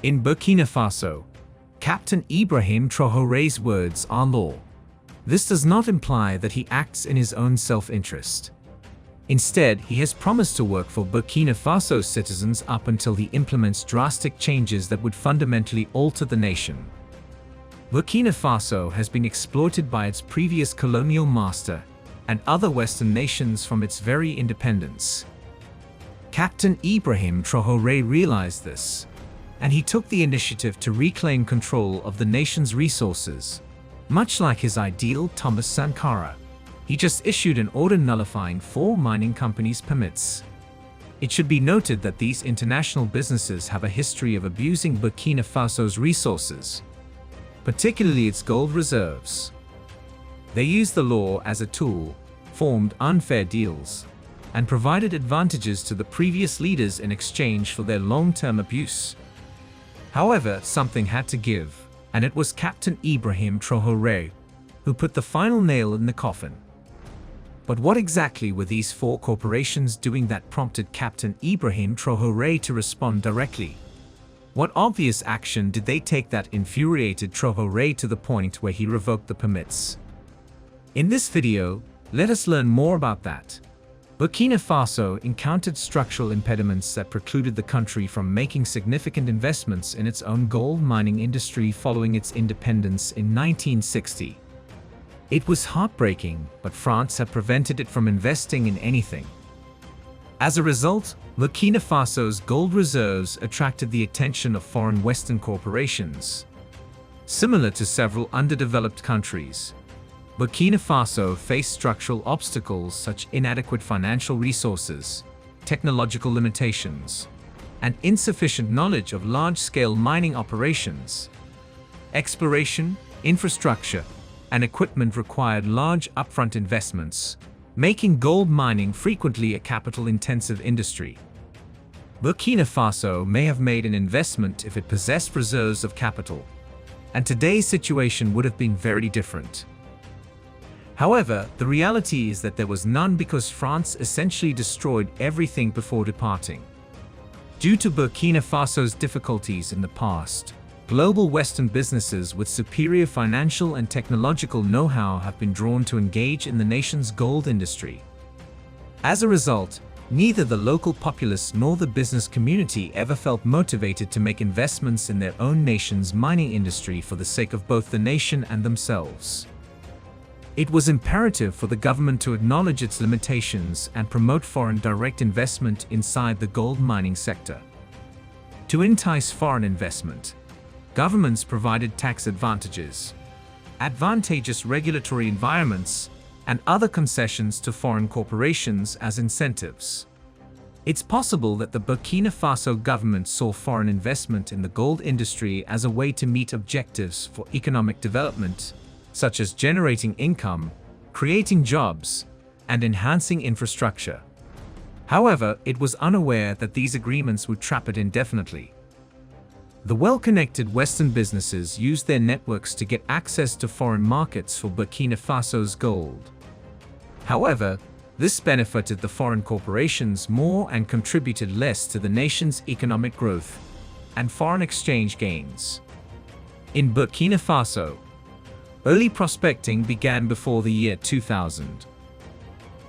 In Burkina Faso, Captain Ibrahim Traore's words are law. This does not imply that he acts in his own self-interest. Instead, he has promised to work for Burkina Faso's citizens up until he implements drastic changes that would fundamentally alter the nation. Burkina Faso has been exploited by its previous colonial master and other Western nations from its very independence. Captain Ibrahim Traore realized this, and he took the initiative to reclaim control of the nation's resources. Much like his ideal Thomas Sankara, he just issued an order nullifying 4 mining companies' permits. It should be noted that these international businesses have a history of abusing Burkina Faso's resources, particularly its gold reserves. They used the law as a tool, formed unfair deals, and provided advantages to the previous leaders in exchange for their long-term abuse. However, something had to give, and it was Captain Ibrahim Traore who put the final nail in the coffin. But what exactly were these 4 corporations doing that prompted Captain Ibrahim Traore to respond directly? What obvious action did they take that infuriated Traore to the point where he revoked the permits? In this video, let us learn more about that. Burkina Faso encountered structural impediments that precluded the country from making significant investments in its own gold mining industry following its independence in 1960. It was heartbreaking, but France had prevented it from investing in anything. As a result, Burkina Faso's gold reserves attracted the attention of foreign Western corporations. Similar to several underdeveloped countries, Burkina Faso faced structural obstacles such as inadequate financial resources, technological limitations, and insufficient knowledge of large-scale mining operations. Exploration, infrastructure, and equipment required large upfront investments, making gold mining frequently a capital-intensive industry. Burkina Faso may have made an investment if it possessed reserves of capital, and today's situation would have been very different. However, the reality is that there was none because France essentially destroyed everything before departing. Due to Burkina Faso's difficulties in the past, global Western businesses with superior financial and technological know-how have been drawn to engage in the nation's gold industry. As a result, neither the local populace nor the business community ever felt motivated to make investments in their own nation's mining industry for the sake of both the nation and themselves. It was imperative for the government to acknowledge its limitations and promote foreign direct investment inside the gold mining sector. To entice foreign investment, governments provided tax advantages, advantageous regulatory environments, and other concessions to foreign corporations as incentives. It's possible that the Burkina Faso government saw foreign investment in the gold industry as a way to meet objectives for economic development, such as generating income, creating jobs, and enhancing infrastructure. However, it was unaware that these agreements would trap it indefinitely. The well-connected Western businesses used their networks to get access to foreign markets for Burkina Faso's gold. However, this benefited the foreign corporations more and contributed less to the nation's economic growth and foreign exchange gains. In Burkina Faso, early prospecting began before the year 2000.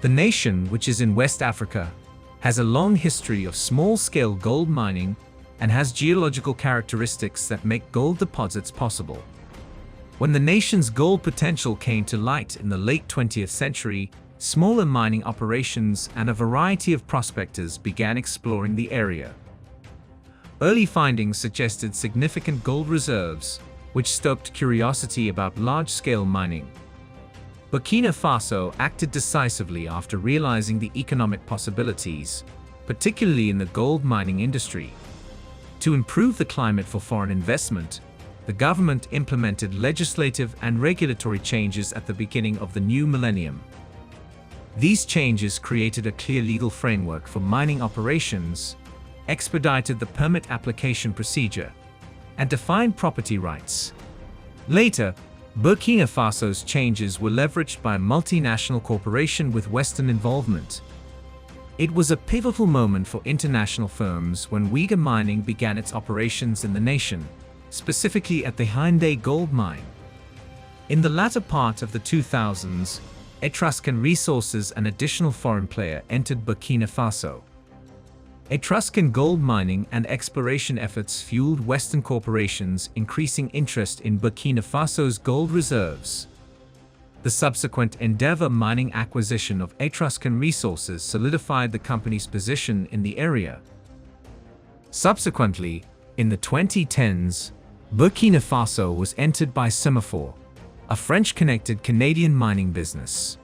The nation, which is in West Africa, has a long history of small-scale gold mining and has geological characteristics that make gold deposits possible. When the nation's gold potential came to light in the late 20th century, smaller mining operations and a variety of prospectors began exploring the area. Early findings suggested significant gold reserves, which stoked curiosity about large-scale mining. Burkina Faso acted decisively after realizing the economic possibilities, particularly in the gold mining industry. To improve the climate for foreign investment, the government implemented legislative and regulatory changes at the beginning of the new millennium. These changes created a clear legal framework for mining operations, expedited the permit application procedure, and defined property rights. Later, Burkina Faso's changes were leveraged by a multinational corporation with Western involvement. It was a pivotal moment for international firms when Uyghur Mining began its operations in the nation, specifically at the Hyundai gold mine. In the latter part of the 2000s, Etruscan Resources, an additional foreign player, entered Burkina Faso. Etruscan gold mining and exploration efforts fueled Western corporations' increasing interest in Burkina Faso's gold reserves. The subsequent Endeavour Mining acquisition of Etruscan Resources solidified the company's position in the area. Subsequently, in the 2010s, Burkina Faso was entered by Semaphore, a French-connected Canadian mining business.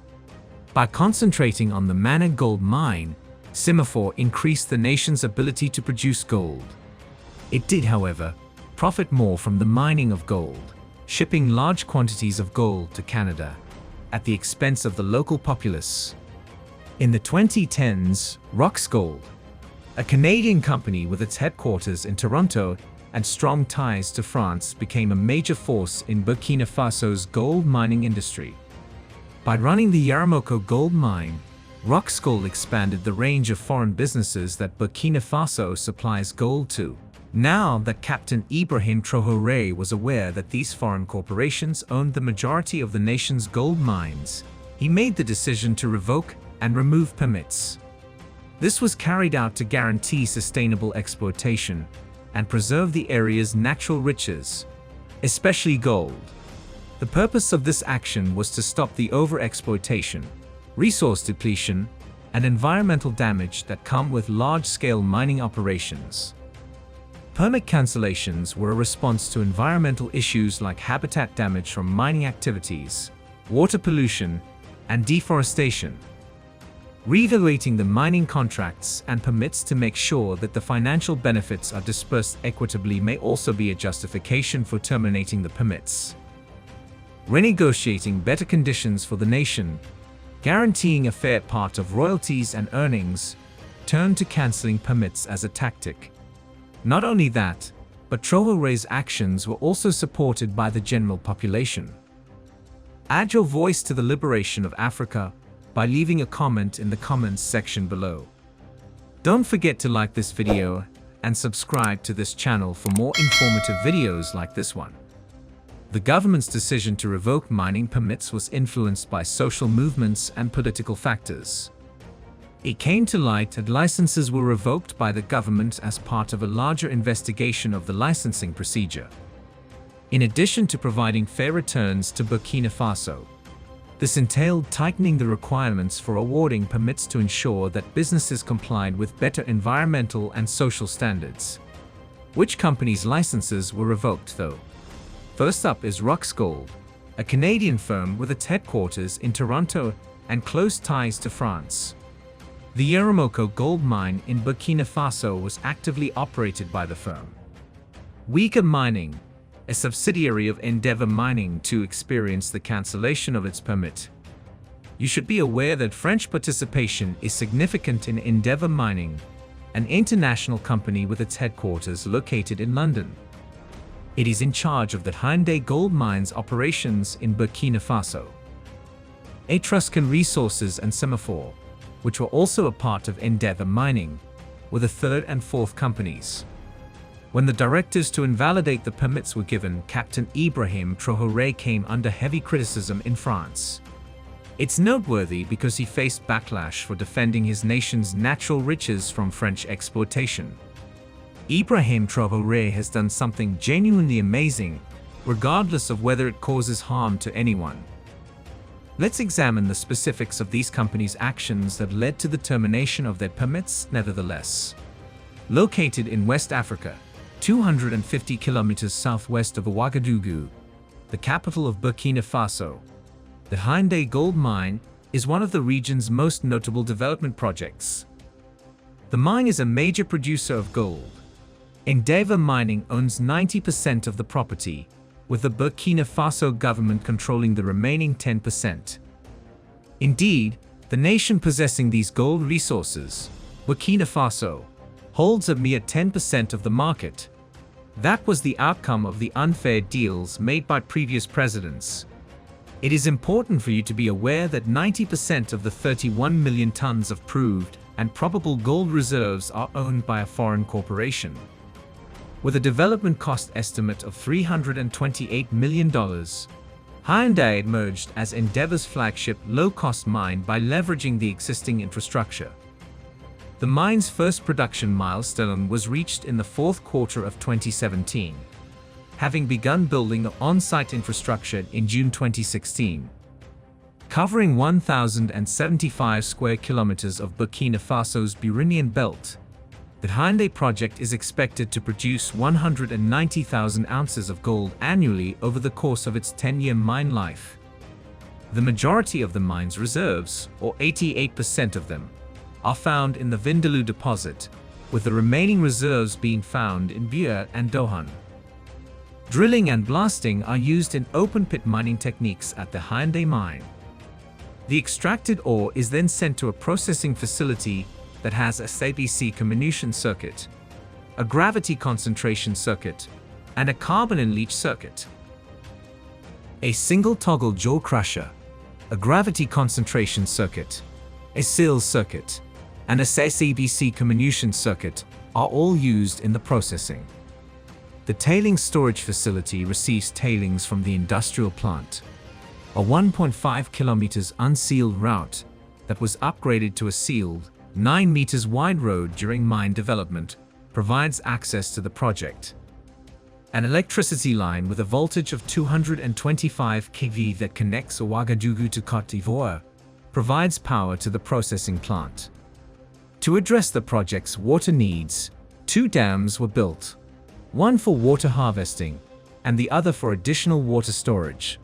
By concentrating on the Mana gold mine, Semaphore increased the nation's ability to produce gold. It did, however, profit more from the mining of gold, shipping large quantities of gold to Canada, at the expense of the local populace. In the 2010s, Roxgold, a Canadian company with its headquarters in Toronto and strong ties to France, became a major force in Burkina Faso's gold mining industry. By running the Yaramoko gold mine, Roxgold expanded the range of foreign businesses that Burkina Faso supplies gold to. Now that Captain Ibrahim Traore was aware that these foreign corporations owned the majority of the nation's gold mines, he made the decision to revoke and remove permits. This was carried out to guarantee sustainable exploitation and preserve the area's natural riches, especially gold. The purpose of this action was to stop the overexploitation, resource depletion, and environmental damage that come with large-scale mining operations. Permit cancellations were a response to environmental issues like habitat damage from mining activities, water pollution, and deforestation. Reevaluating the mining contracts and permits to make sure that the financial benefits are dispersed equitably may also be a justification for terminating the permits. Renegotiating better conditions for the nation, guaranteeing a fair part of royalties and earnings, turned to cancelling permits as a tactic. Not only that, but Traore's actions were also supported by the general population. Add your voice to the liberation of Africa by leaving a comment in the comments section below. Don't forget to like this video and subscribe to this channel for more informative videos like this one. The government's decision to revoke mining permits was influenced by social movements and political factors. It came to light that licenses were revoked by the government as part of a larger investigation of the licensing procedure. In addition to providing fair returns to Burkina Faso, this entailed tightening the requirements for awarding permits to ensure that businesses complied with better environmental and social standards. Which companies' licenses were revoked, though? First up is Roxgold, a Canadian firm with its headquarters in Toronto and close ties to France. The Yaramoko gold mine in Burkina Faso was actively operated by the firm. Uyghur Mining, a subsidiary of Endeavour Mining, experienced the cancellation of its permit. You should be aware that French participation is significant in Endeavour Mining, an international company with its headquarters located in London. It is in charge of the Hyundai gold mine's operations in Burkina Faso. Etruscan Resources and Semaphore, which were also a part of Endeavour Mining, were the third and fourth companies. When the directives to invalidate the permits were given, Captain Ibrahim Traore came under heavy criticism in France. It's noteworthy because he faced backlash for defending his nation's natural riches from French exploitation. Ibrahim Traore has done something genuinely amazing, regardless of whether it causes harm to anyone. Let's examine the specifics of these companies' actions that led to the termination of their permits nevertheless. Located in West Africa, 250 kilometers southwest of Ouagadougou, the capital of Burkina Faso, the Hyundai gold mine is one of the region's most notable development projects. The mine is a major producer of gold. Endeavour Mining owns 90% of the property, with the Burkina Faso government controlling the remaining 10%. Indeed, the nation possessing these gold resources, Burkina Faso, holds a mere 10% of the market. That was the outcome of the unfair deals made by previous presidents. It is important for you to be aware that 90% of the 31 million tons of proved and probable gold reserves are owned by a foreign corporation. With a development cost estimate of $328 million, Hyundai emerged as Endeavour's flagship low-cost mine by leveraging the existing infrastructure. The mine's first production milestone was reached in the fourth quarter of 2017, having begun building the on-site infrastructure in June 2016. Covering 1,075 square kilometers of Burkina Faso's Burundian belt, the Hyundai project is expected to produce 190,000 ounces of gold annually over the course of its 10-year mine life. The majority of the mine's reserves, or 88% of them, are found in the Vindaloo deposit, with the remaining reserves being found in Buea and Dohan. Drilling and blasting are used in open-pit mining techniques at the Hyundai mine. The extracted ore is then sent to a processing facility that has a SABC comminution circuit, a gravity concentration circuit, and a carbon-in-leach circuit. A single toggle jaw crusher, a gravity concentration circuit, a seals circuit, and a SABC comminution circuit are all used in the processing. The tailings storage facility receives tailings from the industrial plant. A 1.5 kilometers unsealed route that was upgraded to a sealed, 9 meters wide road during mine development provides access to the project. An electricity line with a voltage of 225 kV that connects Ouagadougou to Côte d'Ivoire provides power to the processing plant. To address the project's water needs, 2 dams were built, one for water harvesting and the other for additional water storage.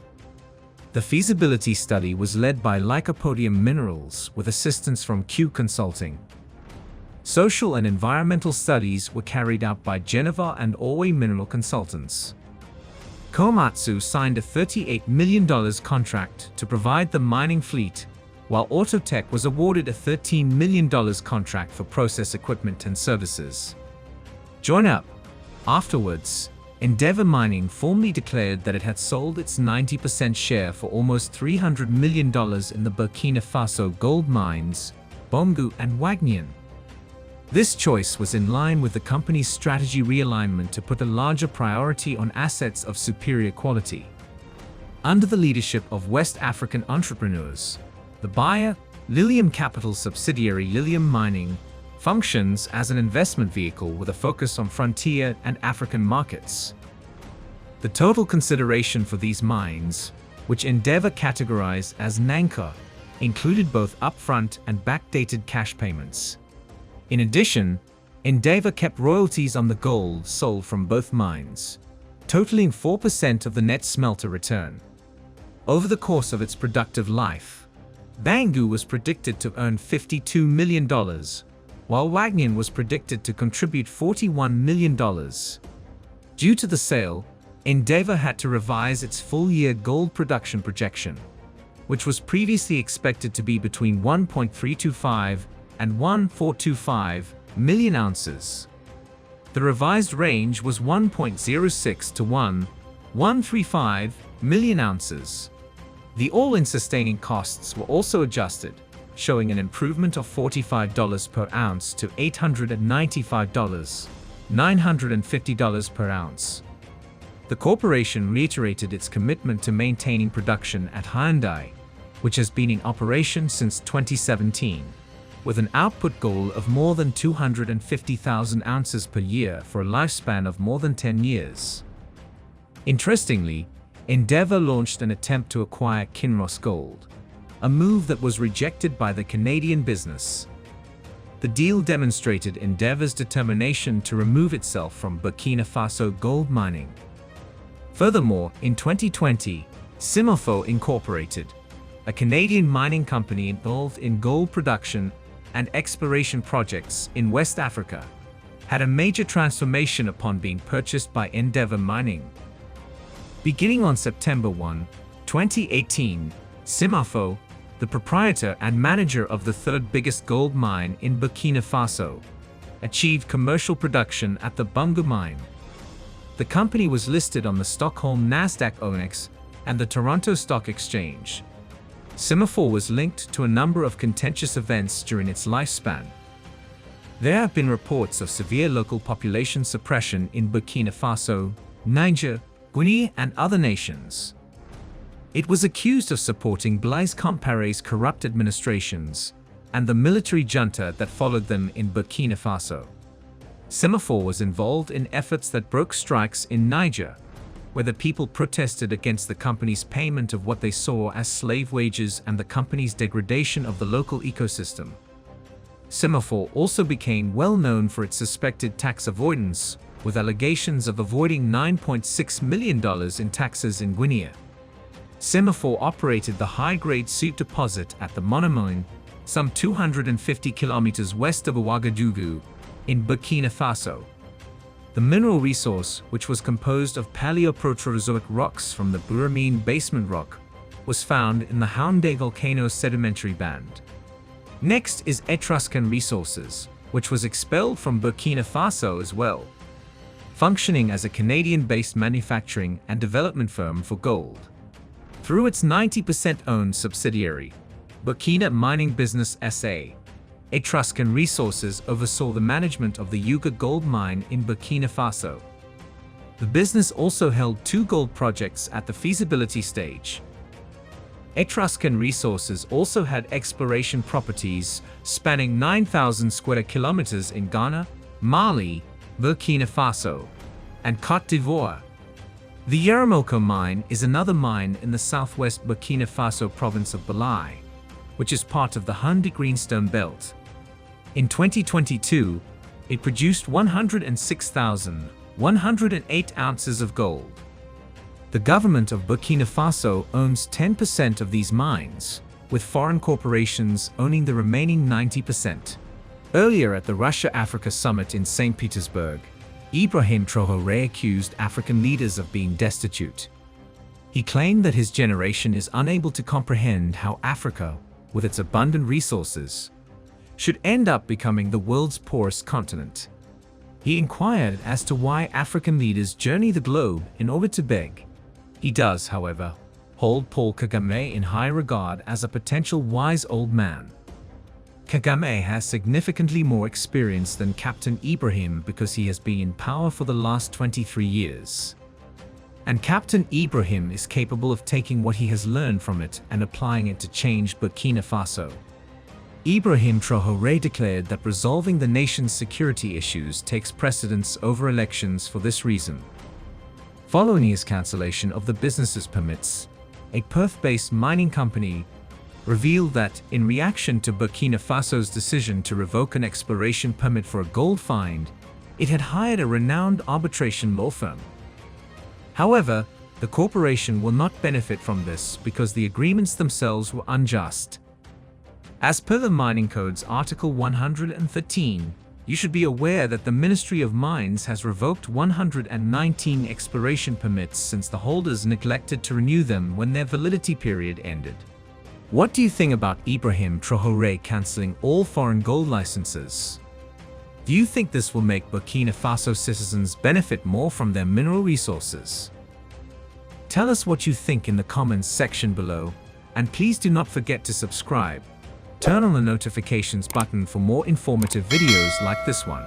The feasibility study was led by Lycopodium Minerals with assistance from Q Consulting. Social and environmental studies were carried out by Geneva and Orway Mineral Consultants. Komatsu signed a $38 million contract to provide the mining fleet, while Autotech was awarded a $13 million contract for process equipment and services. Join up. Afterwards, Endeavour Mining formally declared that it had sold its 90% share for almost $300 million in the Burkina Faso gold mines, Boungou and Wagnion. This choice was in line with the company's strategy realignment to put a larger priority on assets of superior quality. Under the leadership of West African entrepreneurs, the buyer, Lilium Capital subsidiary Lilium Mining, functions as an investment vehicle with a focus on frontier and African markets. The total consideration for these mines, which Endeavour categorized as Nanka, included both upfront and backdated cash payments. In addition, Endeavour kept royalties on the gold sold from both mines, totaling 4% of the net smelter return. Over the course of its productive life, Boungou was predicted to earn $52 million, while Wagnion was predicted to contribute $41 million. Due to the sale, Endeavour had to revise its full-year gold production projection, which was previously expected to be between 1.325 and 1.425 million ounces. The revised range was 1.06 to 1.135 million ounces. The all-in sustaining costs were also adjusted, showing an improvement of $45 per ounce to $895, $950 per ounce. The corporation reiterated its commitment to maintaining production at Hyundai, which has been in operation since 2017, with an output goal of more than 250,000 ounces per year for a lifespan of more than 10 years. Interestingly, Endeavour launched an attempt to acquire Kinross Gold, a move that was rejected by the Canadian business. The deal demonstrated Endeavour's determination to remove itself from Burkina Faso gold mining. Furthermore, in 2020, Simofo Incorporated, a Canadian mining company involved in gold production and exploration projects in West Africa, had a major transformation upon being purchased by Endeavour Mining. Beginning on September 1, 2018, Simofo, the proprietor and manager of the third biggest gold mine in Burkina Faso, achieved commercial production at the Boungou mine. The company was listed on the Stockholm Nasdaq OMX and the Toronto Stock Exchange. Simofo was linked to a number of contentious events during its lifespan, There have been reports of severe local population suppression in Burkina Faso, Niger, Guinea, and other nations. It was accused of supporting Blaise Compaoré's corrupt administrations and the military junta that followed them in Burkina Faso. Semaphore was involved in efforts that broke strikes in Niger, where the people protested against the company's payment of what they saw as slave wages and the company's degradation of the local ecosystem. Semaphore also became well known for its suspected tax avoidance, with allegations of avoiding $9.6 million in taxes in Guinea. Semaphore operated the high-grade soot deposit at the Monomine, some 250 kilometers west of Ouagadougou, in Burkina Faso. The mineral resource, which was composed of Paleoproterozoic rocks from the Buramine basement rock, was found in the Houndé volcano sedimentary band. Next is Etruscan Resources, which was expelled from Burkina Faso as well, functioning as a Canadian-based manufacturing and development firm for gold. Through its 90% owned subsidiary, Burkina Mining Business SA, Etruscan Resources oversaw the management of the Youga gold mine in Burkina Faso. The business also held 2 gold projects at the feasibility stage. Etruscan Resources also had exploration properties spanning 9,000 square kilometers in Ghana, Mali, Burkina Faso, and Côte d'Ivoire. The Yaramoko mine is another mine in the southwest Burkina Faso province of Balai, which is part of the Houndé Greenstone Belt. In 2022, it produced 106,108 ounces of gold. The government of Burkina Faso owns 10% of these mines, with foreign corporations owning the remaining 90%. Earlier at the Russia-Africa Summit in St. Petersburg, Ibrahim Traore accused African leaders of being destitute. He claimed that his generation is unable to comprehend how Africa, with its abundant resources, should end up becoming the world's poorest continent. He inquired as to why African leaders journey the globe in order to beg. He does, however, hold Paul Kagame in high regard as a potential wise old man. Kagame has significantly more experience than Captain Ibrahim because he has been in power for the last 23 years. And Captain Ibrahim is capable of taking what he has learned from it and applying it to change Burkina Faso. Ibrahim Traore declared that resolving the nation's security issues takes precedence over elections for this reason. Following his cancellation of the business's permits, a Perth-based mining company revealed that, in reaction to Burkina Faso's decision to revoke an exploration permit for a gold find, it had hired a renowned arbitration law firm. However, the corporation will not benefit from this because the agreements themselves were unjust. As per the Mining Code's Article 113, you should be aware that the Ministry of Mines has revoked 119 exploration permits since the holders neglected to renew them when their validity period ended. What do you think about Ibrahim Traore cancelling all foreign gold licenses? Do you think this will make Burkina Faso citizens benefit more from their mineral resources? Tell us what you think in the comments section below, and please do not forget to subscribe. Turn on the notifications button for more informative videos like this one.